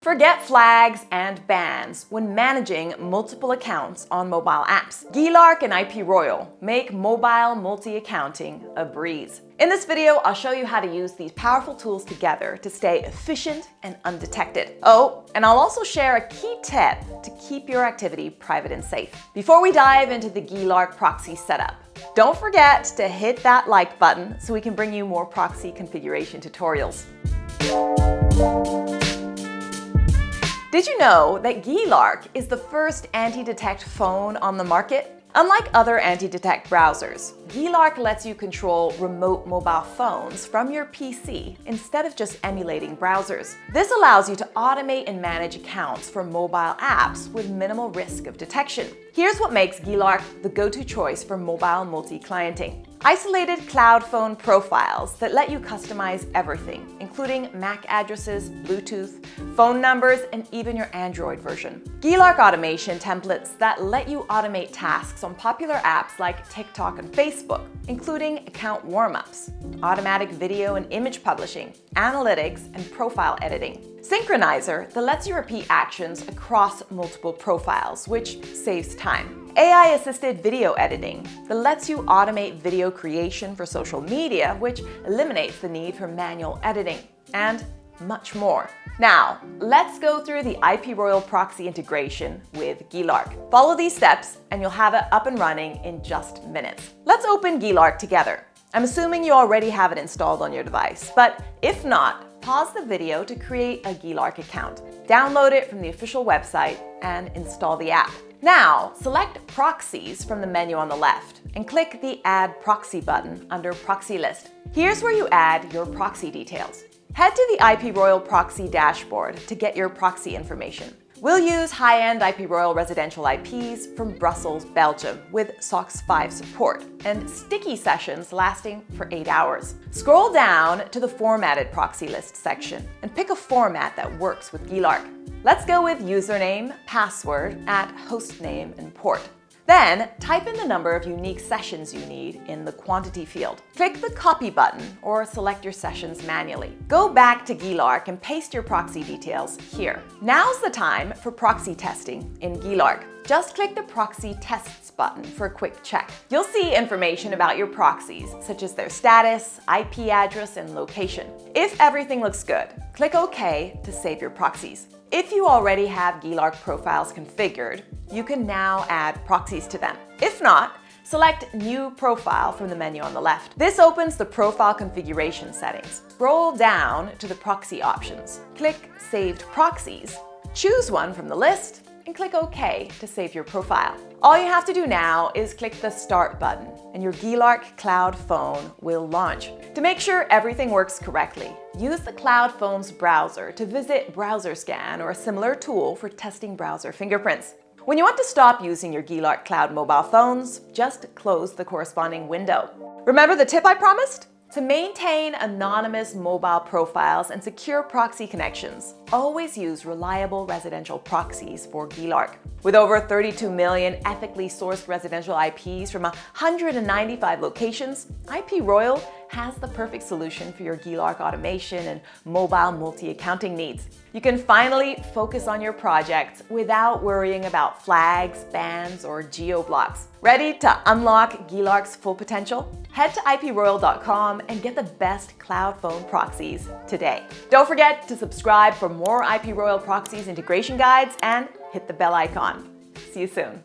Forget flags and bans when managing multiple accounts on mobile apps. GeeLark and IPRoyal make mobile multi-accounting a breeze. In this video, I'll show you how to use these powerful tools together to stay efficient and undetected. Oh, and I'll also share a key tip to keep your activity private and safe. Before we dive into the GeeLark proxy setup, don't forget to hit that like button so we can bring you more proxy configuration tutorials. Did you know that GeeLark is the first anti-detect phone on the market? Unlike other anti-detect browsers, GeeLark lets you control remote mobile phones from your PC instead of just emulating browsers. This allows you to automate and manage accounts for mobile apps with minimal risk of detection. Here's what makes GeeLark the go-to choice for mobile multi-clienting. Isolated cloud phone profiles that let you customize everything, including MAC addresses, Bluetooth, phone numbers, and even your Android version. GeeLark automation templates that let you automate tasks on popular apps like TikTok and Facebook, including account warm-ups, automatic video and image publishing, analytics, and profile editing. Synchronizer that lets you repeat actions across multiple profiles, which saves time. AI-assisted video editing that lets you automate video creation for social media, which eliminates the need for manual editing, and much more. Now, let's go through the IPRoyal Proxy integration with GeeLark. Follow these steps and you'll have it up and running in just minutes. Let's open GeeLark together. I'm assuming you already have it installed on your device, but if not, pause the video to create a GeeLark account. Download it from the official website and install the app. Now, select Proxies from the menu on the left and click the Add Proxy button under Proxy List. Here's where you add your proxy details. Head to the IPRoyal Proxy dashboard to get your proxy information. We'll use high-end IPRoyal residential IPs from Brussels, Belgium with SOC 5 support and sticky sessions lasting for 8 hours. Scroll down to the Formatted Proxy List section and pick a format that works with GeeLark. Let's go with username, password, @hostname, and port. Then, type in the number of unique sessions you need in the quantity field. Click the Copy button or select your sessions manually. Go back to GeeLark and paste your proxy details here. Now's the time for proxy testing in GeeLark. Just click the Proxy Tests button for a quick check. You'll see information about your proxies, such as their status, IP address, and location. If everything looks good, click OK to save your proxies. If you already have GeeLark profiles configured, you can now add proxies to them. If not, select New Profile from the menu on the left. This opens the profile configuration settings. Scroll down to the proxy options. Click Saved Proxies, choose one from the list, and click OK to save your profile. All you have to do now is click the Start button, and your GeeLark Cloud phone will launch. To make sure everything works correctly, use the Cloud phone's browser to visit Browser Scan or a similar tool for testing browser fingerprints. When you want to stop using your GeeLark Cloud mobile phones, just close the corresponding window. Remember the tip I promised? To maintain anonymous mobile profiles and secure proxy connections, always use reliable residential proxies for GeeLark. With over 32 million ethically sourced residential IPs from 195 locations, IPRoyal has the perfect solution for your GeeLark automation and mobile multi-accounting needs. You can finally focus on your projects without worrying about flags, bans, or geo-blocks. Ready to unlock GeeLark's full potential? Head to IPRoyal.com and get the best cloud phone proxies today. Don't forget to subscribe for more IPRoyal Proxies integration guides and hit the bell icon. See you soon.